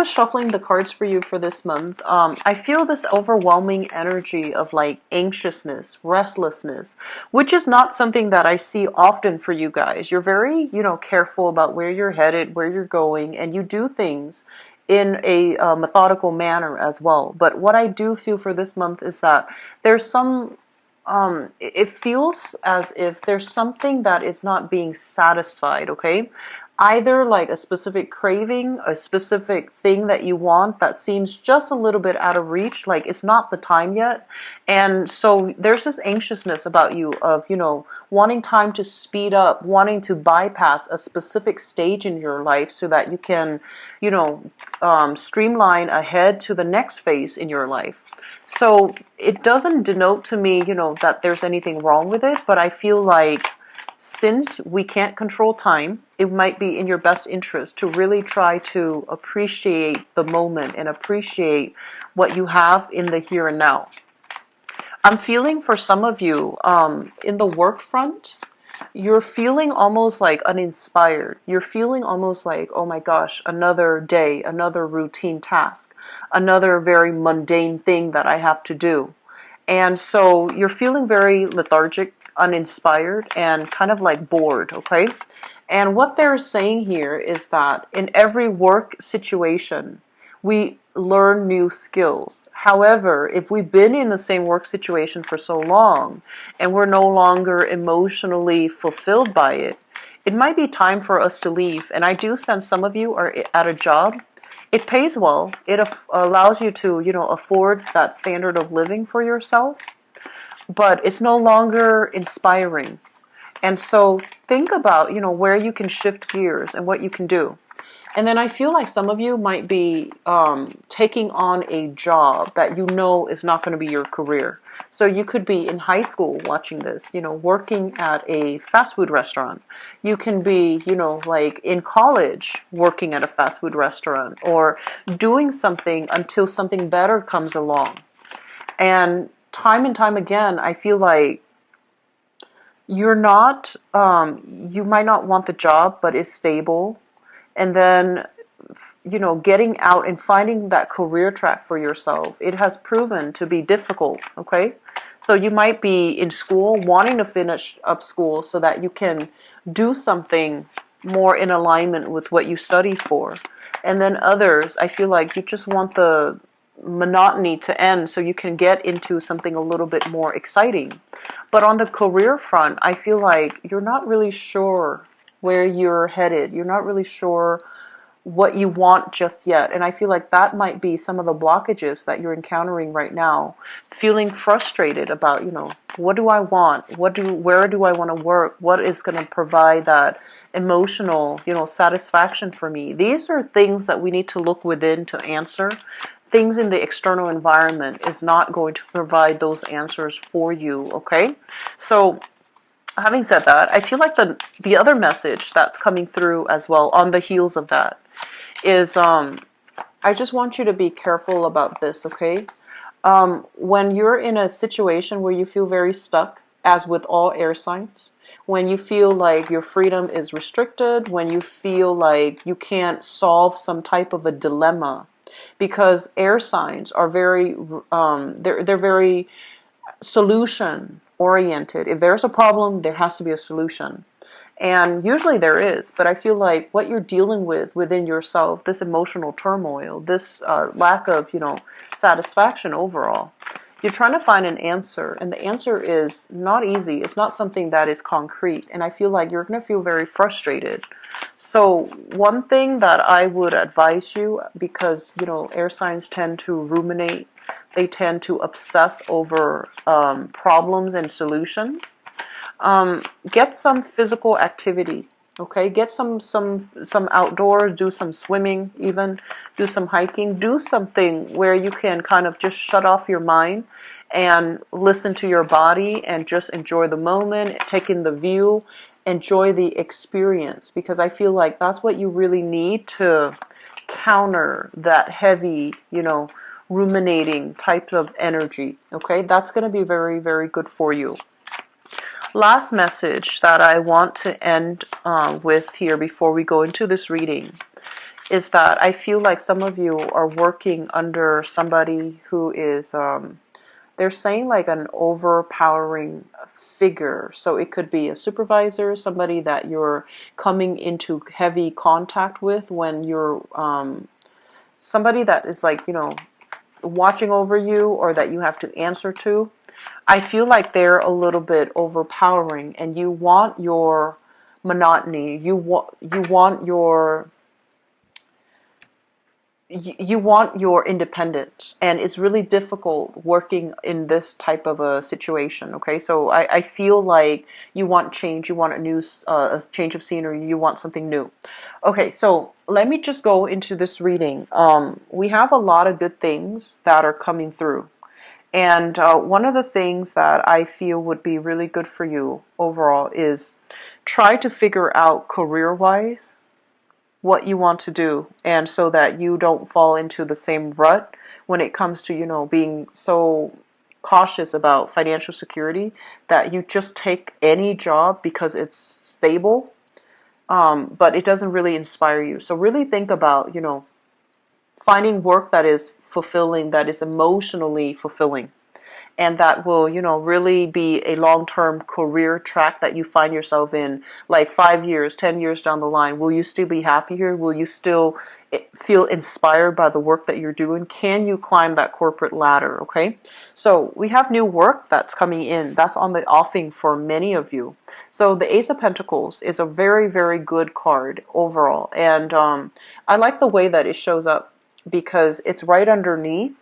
Shuffling the cards for you for this month, I feel this overwhelming energy of like anxiousness, restlessness, which is not something that I see often for you guys. You're very, careful about where you're headed, where you're going, and you do things in a methodical manner as well. But what I do feel for this month is that there's some it feels as if there's something that is not being satisfied, okay? Either like a specific craving, a specific thing that you want that seems just a little bit out of reach, like it's not the time yet. And so there's this anxiousness about you of, wanting time to speed up, wanting to bypass a specific stage in your life so that you can, streamline ahead to the next phase in your life. So it doesn't denote to me, that there's anything wrong with it, but I feel like since we can't control time, it might be in your best interest to really try to appreciate the moment and appreciate what you have in the here and now. I'm feeling for some of you, in the work front, you're feeling almost like uninspired. You're feeling almost like, oh my gosh, another day, another routine task, another very mundane thing that I have to do. And so you're feeling very lethargic, uninspired, and kind of like bored, okay? And what they're saying here is that in every work situation, we learn new skills. However, if we've been in the same work situation for so long and we're no longer emotionally fulfilled by it, it might be time for us to leave. And I do sense some of you are at a job. It pays well. It allows you to, afford that standard of living for yourself, but it's no longer inspiring. And so think about, where you can shift gears and what you can do. And then I feel like some of you might be taking on a job that you know is not going to be your career. So you could be in high school watching this, working at a fast food restaurant. You can be, like in college working at a fast food restaurant or doing something until something better comes along. And time again, I feel like you're not, you might not want the job, but it's stable. And then, getting out and finding that career track for yourself, it has proven to be difficult, okay? So you might be in school, wanting to finish up school so that you can do something more in alignment with what you studied for. And then others, I feel like you just want the monotony to end so you can get into something a little bit more exciting. But on the career front, I feel like you're not really sure where you're headed. You're not really sure what you want just yet. And I feel like that might be some of the blockages that you're encountering right now. Feeling frustrated about, what do I want? Where do I want to work? What is going to provide that emotional, satisfaction for me? These are things that we need to look within to answer. Things in the external environment is not going to provide those answers for you, okay? So having said that, I feel like the other message that's coming through as well on the heels of that is I just want you to be careful about this, okay? When you're in a situation where you feel very stuck, as with all air signs, when you feel like your freedom is restricted, when you feel like you can't solve some type of a dilemma, because air signs are very, they're very solution oriented. If there's a problem, there has to be a solution. And usually there is, but I feel like what you're dealing with within yourself, this emotional turmoil, this lack of, satisfaction overall, you're trying to find an answer, and the answer is not easy. It's not something that is concrete, and I feel like you're going to feel very frustrated. So one thing that I would advise you, because, air signs tend to ruminate, they tend to obsess over problems and solutions. Get some physical activity, okay? Get some outdoors, do some swimming even, do some hiking, do something where you can kind of just shut off your mind and listen to your body and just enjoy the moment, take in the view, enjoy the experience, because I feel like that's what you really need to counter that heavy, ruminating type of energy, okay? That's going to be very, very good for you. Last message that I want to end with here before we go into this reading is that I feel like some of you are working under somebody who is, they're saying like an overpowering figure. So it could be a supervisor, somebody that you're coming into heavy contact with when you're, somebody that is like, watching over you or that you have to answer to. I feel like they're a little bit overpowering, and you want your monotony. You want your independence, and it's really difficult working in this type of a situation. Okay, so I feel like you want change, you want a change of scenery, you want something new. Okay, so let me just go into this reading. We have a lot of good things that are coming through, and one of the things that I feel would be really good for you overall is try to figure out career-wise what you want to do, and so that you don't fall into the same rut when it comes to, being so cautious about financial security that you just take any job because it's stable, but it doesn't really inspire you. So really think about, finding work that is fulfilling, that is emotionally fulfilling, and that will, really be a long-term career track that you find yourself in, like 5 years, 10 years down the line. Will you still be happy here? Will you still feel inspired by the work that you're doing? Can you climb that corporate ladder? Okay, so we have new work that's coming in. That's on the offing for many of you. So the Ace of Pentacles is a very, very good card overall, and I like the way that it shows up because it's right underneath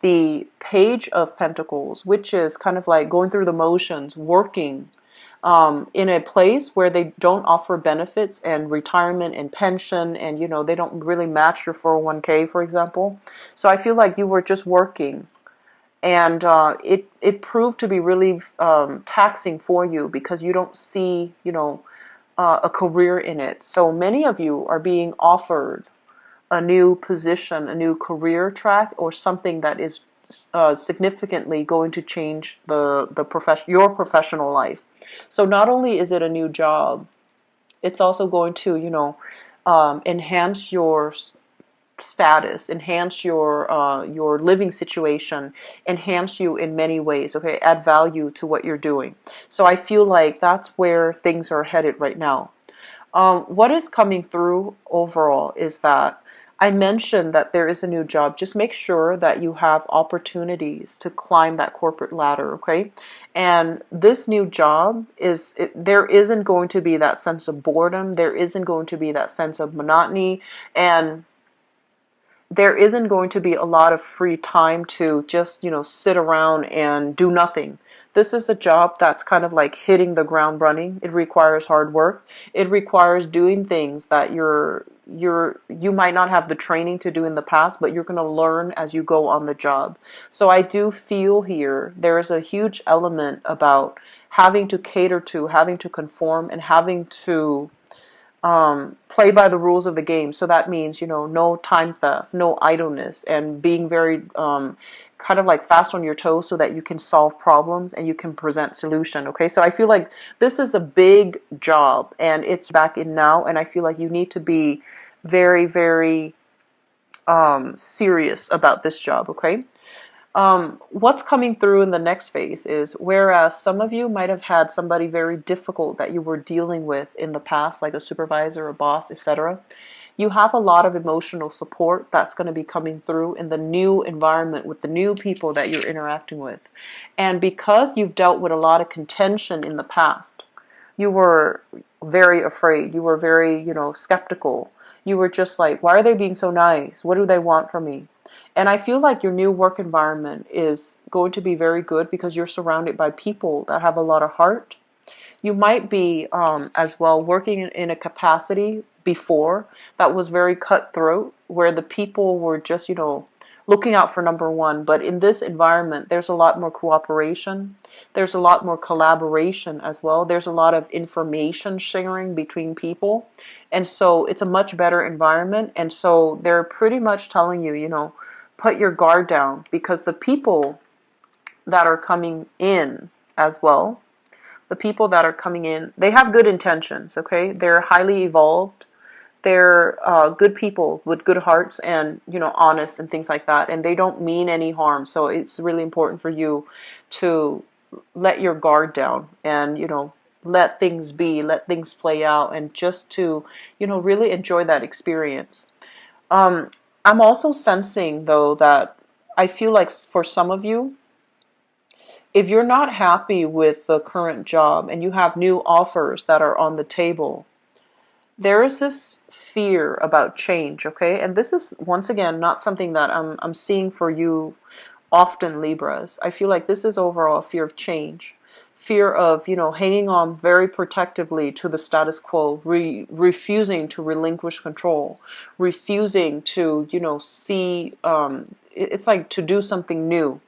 the Page of Pentacles, which is kind of like going through the motions, working in a place where they don't offer benefits and retirement and pension, and they don't really match your 401k, for example. So I feel like you were just working, and it proved to be really taxing for you because you don't see a career in it. So many of you are being offered a new position, a new career track, or something that is significantly going to change your professional life. So not only is it a new job, it's also going to, enhance your status, enhance your living situation, enhance you in many ways. Okay, add value to what you're doing. So I feel like that's where things are headed right now. What is coming through overall is that I mentioned that there is a new job. Just make sure that you have opportunities to climb that corporate ladder, okay? And this new job there isn't going to be that sense of boredom. There isn't going to be that sense of monotony. And there isn't going to be a lot of free time to just, sit around and do nothing. This is a job that's kind of like hitting the ground running. It requires hard work. It requires doing things that you might not have the training to do in the past, but you're going to learn as you go on the job. So I do feel here there is a huge element about having to cater to, having to conform, and having to play by the rules of the game. So that means, no time theft, no idleness, and being very kind of like fast on your toes so that you can solve problems and you can present solution. Okay, so I feel like this is a big job and it's back in now, and I feel like you need to be very, very serious about this job. Okay. What's coming through in the next phase is, whereas some of you might have had somebody very difficult that you were dealing with in the past, like a supervisor, a boss, etc., you have a lot of emotional support that's going to be coming through in the new environment with the new people that you're interacting with. And because you've dealt with a lot of contention in the past, you were very afraid. You were very, skeptical. You were just like, why are they being so nice? What do they want from me? And I feel like your new work environment is going to be very good because you're surrounded by people that have a lot of heart. You might be as well working in a capacity before that was very cutthroat, where the people were just, looking out for number one. But in this environment, there's a lot more cooperation. There's a lot more collaboration as well. There's a lot of information sharing between people. And so it's a much better environment. And so they're pretty much telling you, put your guard down, because the people that are coming in as well, the people that are coming in, they have good intentions, okay? They're highly evolved. They're good people with good hearts and, honest and things like that. And they don't mean any harm. So it's really important for you to let your guard down and, let things be, let things play out, and just to, really enjoy that experience. Um, I'm also sensing, though, that I feel like for some of you, if you're not happy with the current job and you have new offers that are on the table, there is this fear about change, okay? And this is, once again, not something that I'm seeing for you often, Libras. I feel like this is overall a fear of change. Fear of, hanging on very protectively to the status quo, refusing to relinquish control, refusing to, see, it's like to do something new.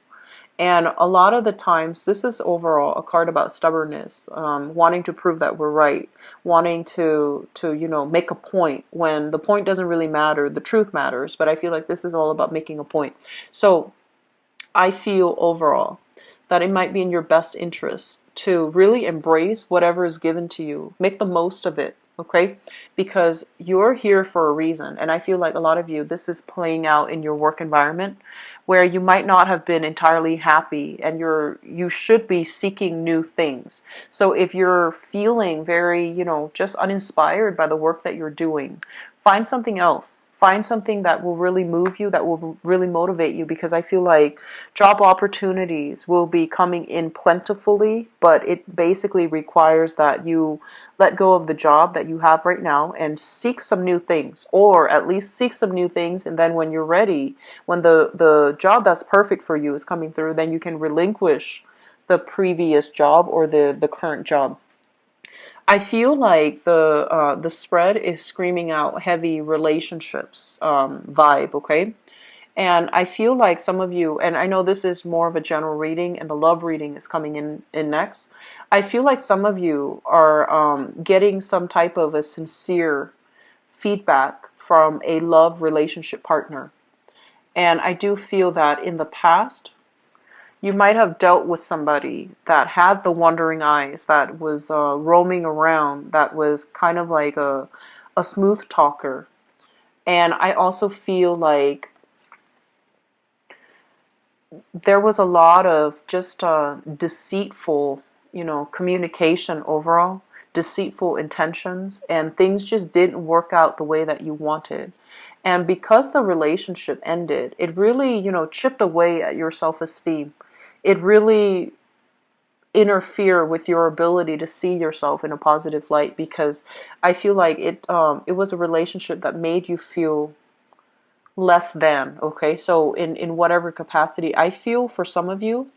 And a lot of the times, this is overall a card about stubbornness, wanting to prove that we're right, wanting to make a point when the point doesn't really matter. The truth matters, but I feel like this is all about making a point. So I feel overall that it might be in your best interest to really embrace whatever is given to you. Make the most of it, okay? Because you're here for a reason. And I feel like a lot of you, this is playing out in your work environment where you might not have been entirely happy and you should be seeking new things. So if you're feeling very, just uninspired by the work that you're doing, find something else. Find something that will really move you, that will really motivate you, because I feel like job opportunities will be coming in plentifully, but it basically requires that you let go of the job that you have right now and seek some new things, or at least seek some new things, and then when you're ready, when the job that's perfect for you is coming through, then you can relinquish the previous job or the current job. I feel like the spread is screaming out heavy relationships vibe, okay? And I feel like some of you, and I know this is more of a general reading, and the love reading is coming in next. I feel like some of you are getting some type of a sincere feedback from a love relationship partner. And I do feel that in the past, you might have dealt with somebody that had the wandering eyes, that was roaming around, that was kind of like a smooth talker. And I also feel like there was a lot of just deceitful, communication overall, deceitful intentions, and things just didn't work out the way that you wanted. And because the relationship ended, it really, chipped away at your self-esteem. It really interfere with your ability to see yourself in a positive light, because I feel like it was a relationship that made you feel less than, okay? So in whatever capacity, I feel for some of you,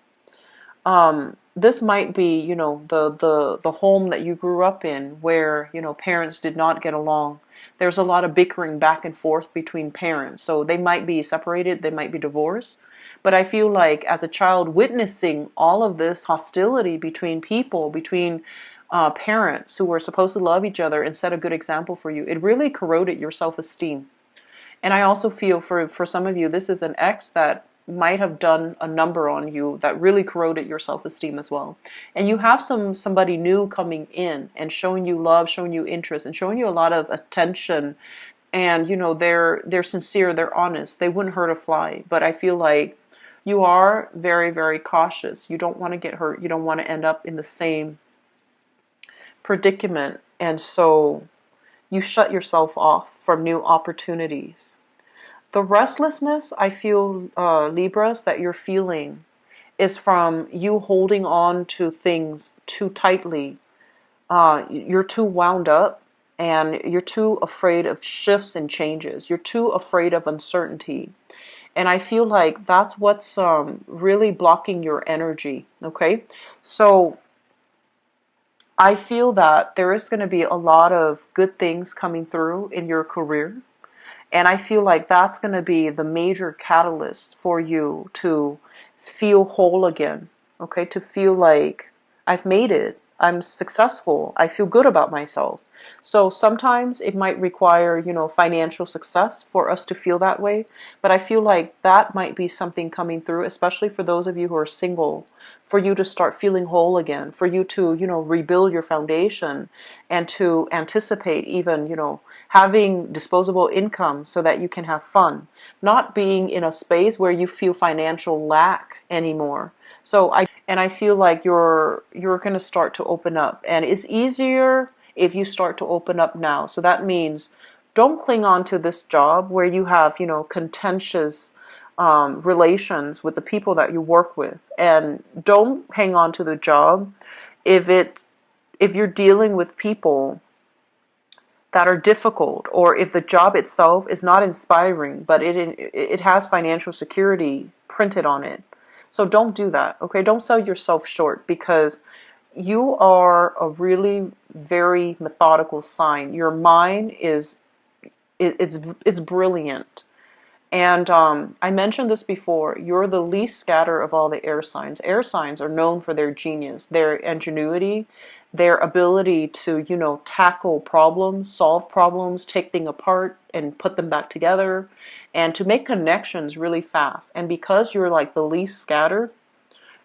this might be, the home that you grew up in where, parents did not get along. There's a lot of bickering back and forth between parents. So they might be separated, they might be divorced. But I feel like as a child witnessing all of this hostility between people, between parents who were supposed to love each other and set a good example for you, it really corroded your self-esteem. And I also feel for some of you, this is an ex that might have done a number on you that really corroded your self-esteem as well. And you have somebody new coming in and showing you love, showing you interest, and showing you a lot of attention. And they're sincere, they're honest, they wouldn't hurt a fly. But I feel like you are very, very cautious. You don't want to get hurt. You don't want to end up in the same predicament. And so you shut yourself off from new opportunities. The restlessness, I feel, Libras, that you're feeling is from you holding on to things too tightly. You're too wound up, and you're too afraid of shifts and changes. You're too afraid of uncertainty. And I feel like that's what's really blocking your energy, okay? So I feel that there is going to be a lot of good things coming through in your career. And I feel like that's going to be the major catalyst for you to feel whole again, okay? To feel like I've made it. I'm successful. I feel good about myself. So sometimes it might require, you know, financial success for us to feel that way. But I feel like that might be something coming through, especially for those of you who are single, for you to start feeling whole again, for you to, you know, rebuild your foundation and to anticipate even, you know, having disposable income so that you can have fun, not being in a space where you feel financial lack anymore. So I feel like you're going to start to open up, and it's easier if you start to open up now. So that means don't cling on to this job where you have, you know, contentious relations with the people that you work with, and don't hang on to the job if you're dealing with people that are difficult, or if the job itself is not inspiring, but it has financial security printed on it. So don't do that, okay? Don't sell yourself short, because you are a really very methodical sign. Your mind is it's brilliant. And I mentioned this before, you're the least scattered of all the air signs. Air signs are known for their genius, their ingenuity, their ability to, you know, tackle problems, solve problems, take things apart and put them back together, and to make connections really fast. And because you're like the least scattered,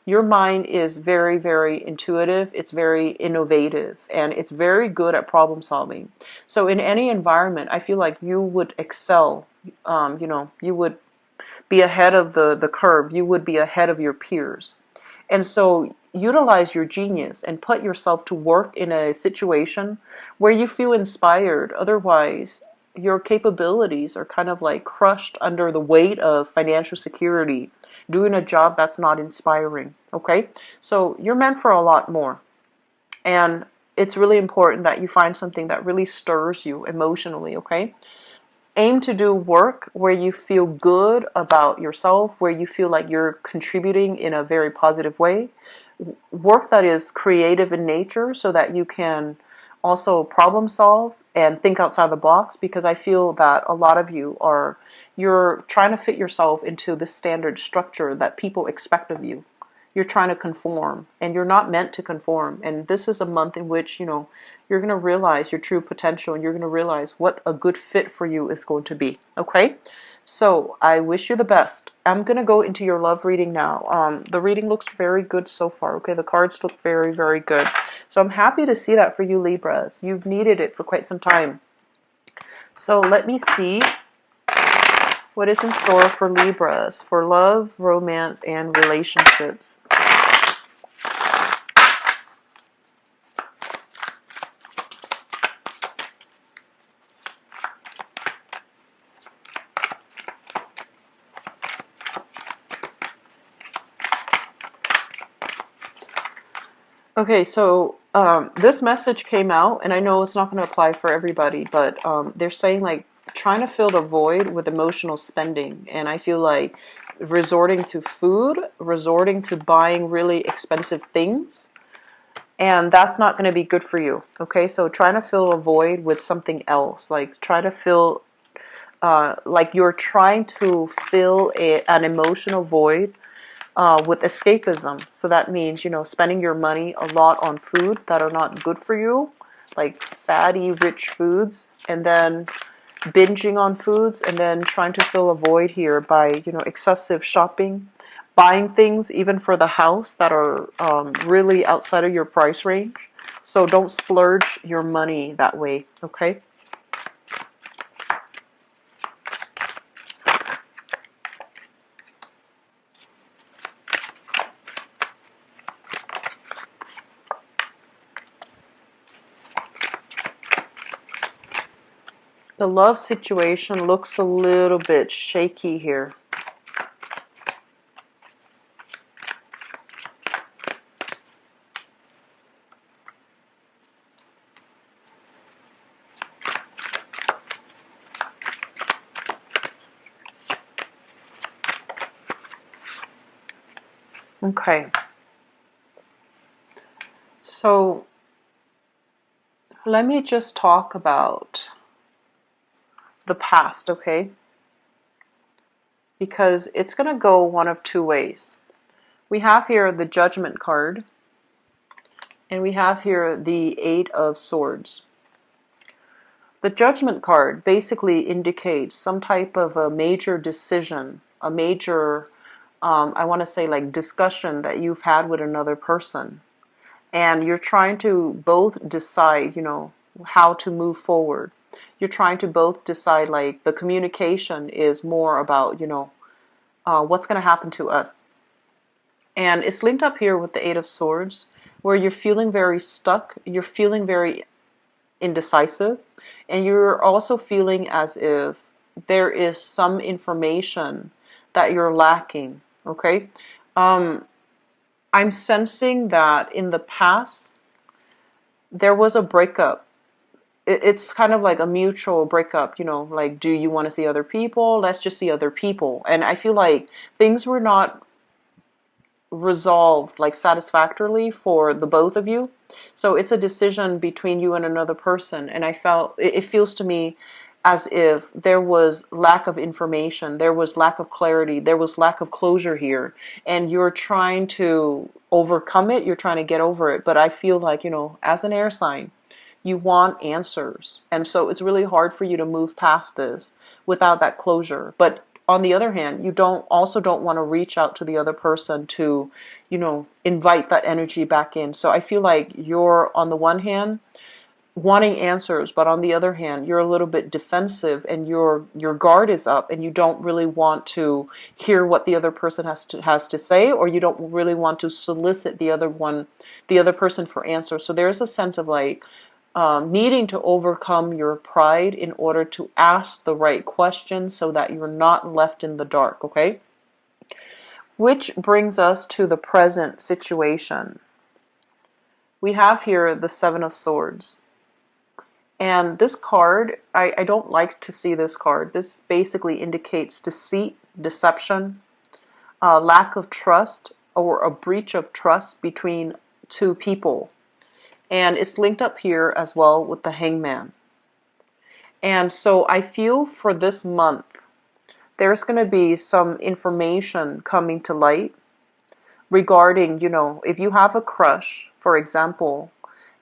your mind is very, very intuitive, it's very innovative, and it's very good at problem solving. So in any environment, I feel like you would excel. You know, you would be ahead of the curve, you would be ahead of your peers. And so utilize your genius and put yourself to work in a situation where you feel inspired. Otherwise, your capabilities are kind of like crushed under the weight of financial security, doing a job that's not inspiring. Okay? So you're meant for a lot more. And it's really important that you find something that really stirs you emotionally. Okay? Aim to do work where you feel good about yourself, where you feel like you're contributing in a very positive way. Work that is creative in nature so that you can also problem solve and think outside the box, because I feel that a lot of you're trying to fit yourself into the standard structure that people expect of you. You're trying to conform, and you're not meant to conform. And this is a month in which, you know, you're going to realize your true potential, and you're going to realize what a good fit for you is going to be. Okay? So I wish you the best. I'm going to go into your love reading now. The reading looks very good so far. Okay, the cards look very, very good. So I'm happy to see that for you, Libras. You've needed it for quite some time. So let me see what is in store for Libras for love, romance, and relationships. Okay, so this message came out, and I know it's not going to apply for everybody, but they're saying like trying to fill the void with emotional spending. And I feel like resorting to food, resorting to buying really expensive things, and that's not going to be good for you. Okay, so trying to fill a void with something else, like try to fill, like you're trying to fill an emotional void with escapism. So that means, you know, spending your money a lot on food that are not good for you, like fatty, rich foods, and then binging on foods, and then trying to fill a void here by, you know, excessive shopping, buying things even for the house that are really outside of your price range. So don't splurge your money that way, okay? The love situation looks a little bit shaky here. Okay. So let me just talk about the past, okay? Because it's going to go one of two ways. We have here the Judgment card, and we have here the Eight of Swords. The Judgment card basically indicates some type of a major decision, a major, I want to say like discussion that you've had with another person. And you're trying to both decide, how to move forward. You're trying to both decide, like, the communication is more about, what's going to happen to us. And it's linked up here with the Eight of Swords, where you're feeling very stuck, you're feeling very indecisive, and you're also feeling as if there is some information that you're lacking, okay? I'm sensing that in the past, there was a breakup. It's kind of like a mutual breakup, like, do you want to see other people? Let's just see other people. And I feel like things were not resolved like satisfactorily for the both of you. So it's a decision between you and another person. And I felt, it feels to me as if there was lack of information, there was lack of clarity, there was lack of closure here. And you're trying to overcome it, you're trying to get over it. But I feel like, as an air sign, you want answers. And so it's really hard for you to move past this without that closure. But on the other hand, you don't want to reach out to the other person to, invite that energy back in. So I feel like you're, on the one hand, wanting answers, but on the other hand, you're a little bit defensive and your guard is up, and you don't really want to hear what the other person has to say, or you don't really want to solicit the other person for answers. So there's a sense of like needing to overcome your pride in order to ask the right questions so that you're not left in the dark, okay? Which brings us to the present situation. We have here the Seven of Swords. And this card, I don't like to see this card. This basically indicates deceit, deception, lack of trust, or a breach of trust between two people. And it's linked up here as well with the Hangman. And so I feel for this month, there's going to be some information coming to light regarding, if you have a crush, for example,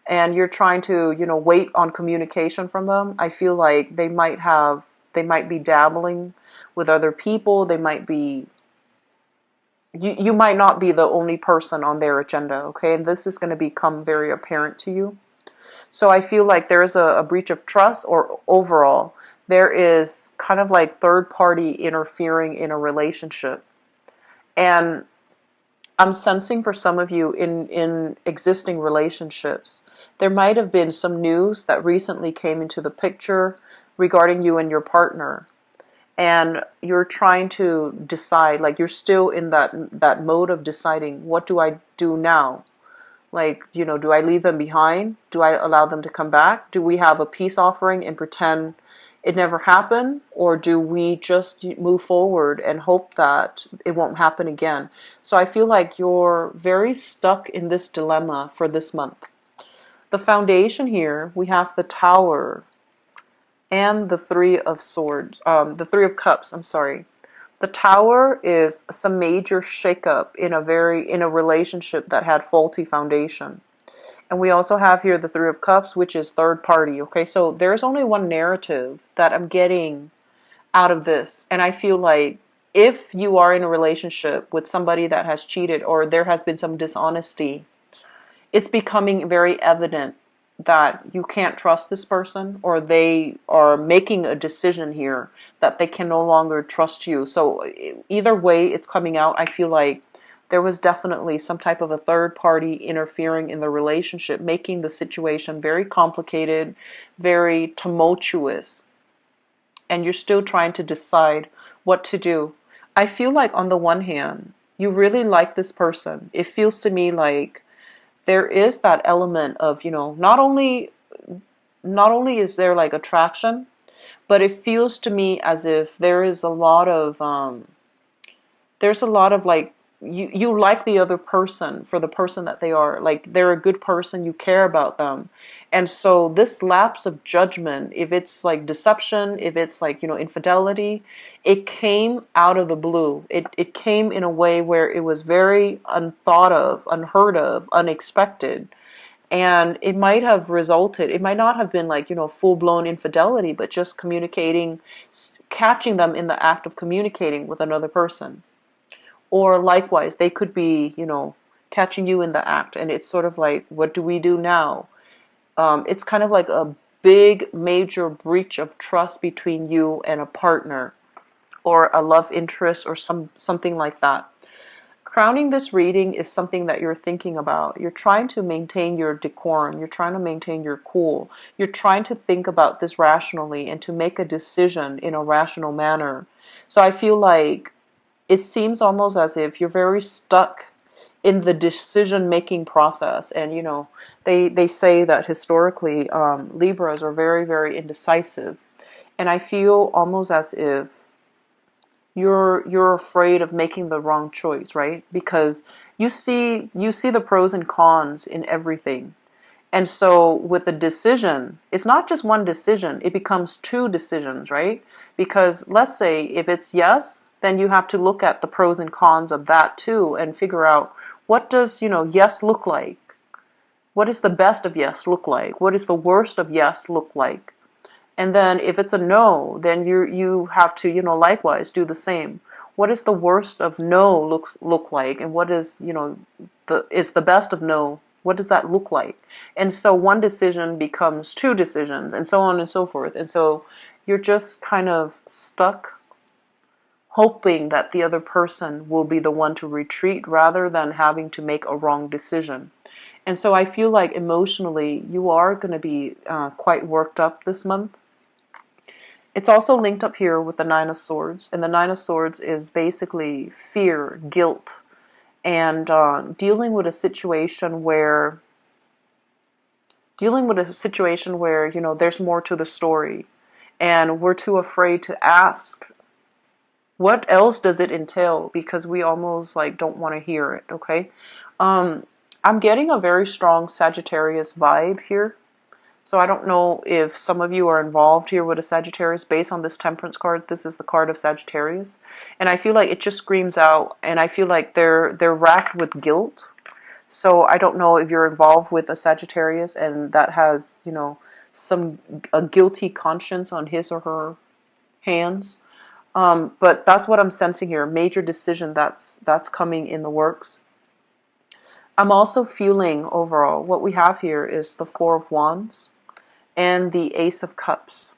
and you're trying to, wait on communication from them, I feel like they might be dabbling with other people. They might be, you might not be the only person on their agenda, okay? And this is going to become very apparent to you. So I feel like there is a breach of trust, or overall, there is kind of like third party interfering in a relationship. And I'm sensing for some of you in existing relationships, there might have been some news that recently came into the picture regarding you and your partner. And you're trying to decide, like, you're still in that mode of deciding, what do I do now? Like, do I leave them behind? Do I allow them to come back? Do we have a peace offering and pretend it never happened? Or do we just move forward and hope that it won't happen again? So I feel like you're very stuck in this dilemma for this month. The foundation here, we have the Tower and the Three of Swords, the Three of Cups, I'm sorry. The Tower is some major shakeup in a relationship that had faulty foundation. And we also have here the Three of Cups, which is third party, okay? So there's only one narrative that I'm getting out of this. And I feel like if you are in a relationship with somebody that has cheated, or there has been some dishonesty, it's becoming very evident that you can't trust this person, or they are making a decision here that they can no longer trust you. So either way it's coming out, I feel like there was definitely some type of a third party interfering in the relationship, making the situation very complicated, very tumultuous. And you're still trying to decide what to do. I feel like on the one hand, you really like this person. It feels to me like there is that element of, not only is there like attraction, but it feels to me as if there is a lot of like, you like the other person for the person that they are. Like, they're a good person, you care about them. And so this lapse of judgment, if it's like deception, if it's like, infidelity, it came out of the blue. It came in a way where it was very unthought of, unheard of, unexpected. And it might have resulted, it might not have been like, full-blown infidelity, but just communicating, catching them in the act of communicating with another person. Or likewise, they could be, catching you in the act, and it's sort of like, what do we do now? It's kind of like a big, major breach of trust between you and a partner, or a love interest, or something like that. Crowning this reading is something that you're thinking about. You're trying to maintain your decorum. You're trying to maintain your cool. You're trying to think about this rationally and to make a decision in a rational manner. So I feel like it seems almost as if you're very stuck in the decision-making process. And, they say that historically, Libras are very, very indecisive. And I feel almost as if you're afraid of making the wrong choice, right? Because you see the pros and cons in everything. And so with a decision, it's not just one decision, it becomes two decisions, right? Because let's say if it's yes, then you have to look at the pros and cons of that too and figure out, what does, yes look like? What does the best of yes look like? What does the worst of yes look like? And then if it's a no, then you have to, likewise do the same. What does the worst of no look like? And what is, the best of no? What does that look like? And so one decision becomes two decisions, and so on and so forth. And so you're just kind of stuck hoping that the other person will be the one to retreat rather than having to make a wrong decision. And so I feel like emotionally you are going to be quite worked up this month. It's also linked up here with the Nine of Swords, and the Nine of Swords is basically fear, guilt, and dealing with a situation where, there's more to the story, and we're too afraid to ask, what else does it entail? Because we almost like don't want to hear it, okay? I'm getting a very strong Sagittarius vibe here. So I don't know if some of you are involved here with a Sagittarius. Based on this Temperance card, this is the card of Sagittarius. And I feel like it just screams out, and I feel like they're racked with guilt. So I don't know if you're involved with a Sagittarius and that has, a guilty conscience on his or her hands. But that's what I'm sensing here. Major decision that's coming in the works. I'm also feeling overall, what we have here is the Four of Wands and the Ace of Cups.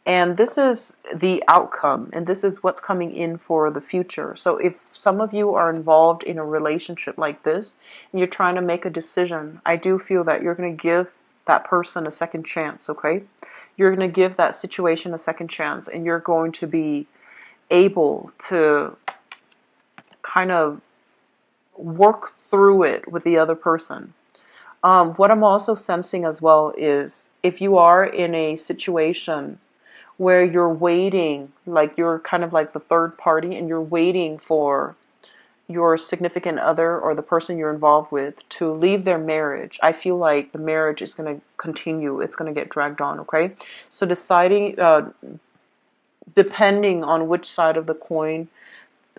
And this is the outcome, and this is what's coming in for the future. So if some of you are involved in a relationship like this, and you're trying to make a decision, I do feel that you're going to give that person a second chance, okay? You're going to give that situation a second chance, and you're going to be able to kind of work through it with the other person. What I'm also sensing as well is if you are in a situation where you're waiting, like you're kind of like the third party and you're waiting for your significant other or the person you're involved with to leave their marriage, I feel like the marriage is going to continue. It's going to get dragged on, okay? So deciding, depending on which side of the coin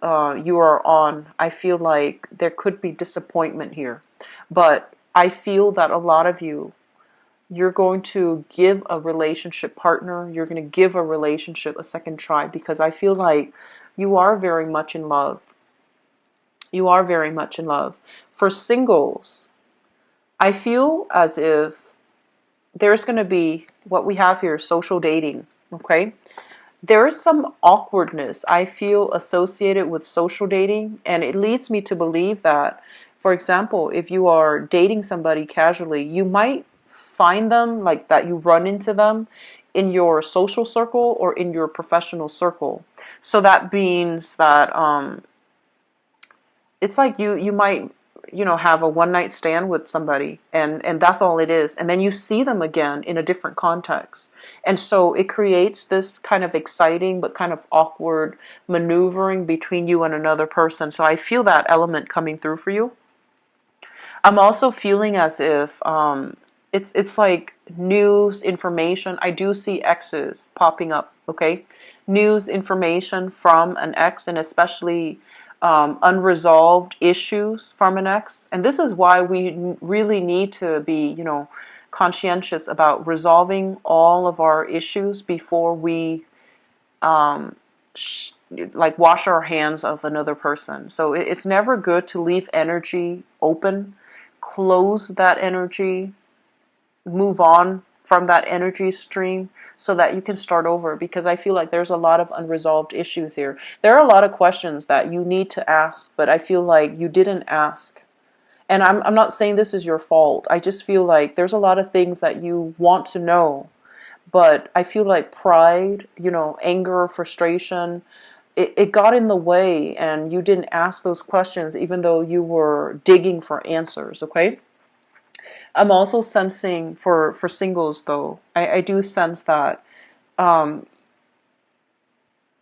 you are on, I feel like there could be disappointment here. But I feel that a lot of you're going to give a relationship partner, you're going to give a relationship a second try, because I feel like you are very much in love. You are very much in love. For singles, I feel as if there's going to be, what we have here, social dating, okay? There is some awkwardness I feel associated with social dating, and it leads me to believe that, for example, if you are dating somebody casually, you might find them, like that you run into them in your social circle or in your professional circle. So that means that it's like you might have a one night stand with somebody, and that's all it is, and then you see them again in a different context, and so it creates this kind of exciting but kind of awkward maneuvering between you and another person. So I feel that element coming through for you. I'm also feeling as if it's like news information. I do see X's popping up, okay? News information from an ex, and especially unresolved issues from an ex. And this is why we really need to be, conscientious about resolving all of our issues before we um, like wash our hands of another person. So it's never good to leave energy open, close that energy, move on from that energy stream so that you can start over, because I feel like there's a lot of unresolved issues here. There are a lot of questions that you need to ask, but I feel like you didn't ask. And I'm not saying this is your fault. I just feel like there's a lot of things that you want to know, but I feel like pride, anger, frustration, it got in the way and you didn't ask those questions even though you were digging for answers, okay? I'm also sensing for singles though, I do sense that um,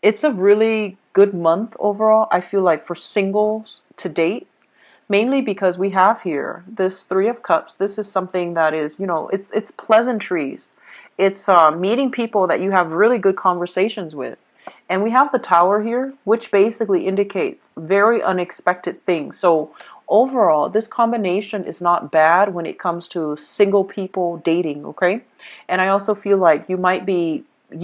it's a really good month overall. I feel like for singles to date, mainly because we have here this Three of Cups. This is something that is, it's pleasantries. It's meeting people that you have really good conversations with. And we have the Tower here, which basically indicates very unexpected things. So overall, this combination is not bad when it comes to single people dating, okay? And I also feel like you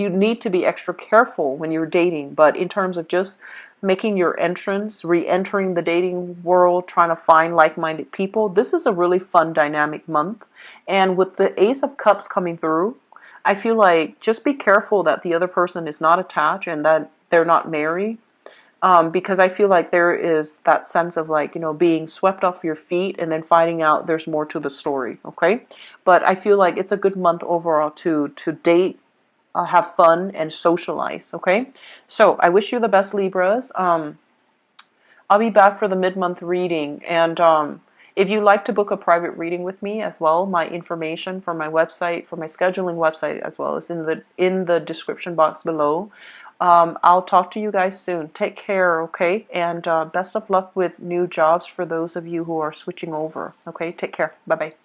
need to be extra careful when you're dating, but in terms of just making your entrance, re-entering the dating world, trying to find like-minded people, this is a really fun, dynamic month. And with the Ace of Cups coming through, I feel like just be careful that the other person is not attached and that they're not married. Because I feel like there is that sense of like, being swept off your feet and then finding out there's more to the story, okay? But I feel like it's a good month overall to date, have fun, and socialize, okay? So I wish you the best, Libras. I'll be back for the mid-month reading, and if you'd like to book a private reading with me as well, my information for my website, for my scheduling website as well, is in the description box below. I'll talk to you guys soon. Take care, okay? And best of luck with new jobs for those of you who are switching over, okay? Take care. Bye-bye.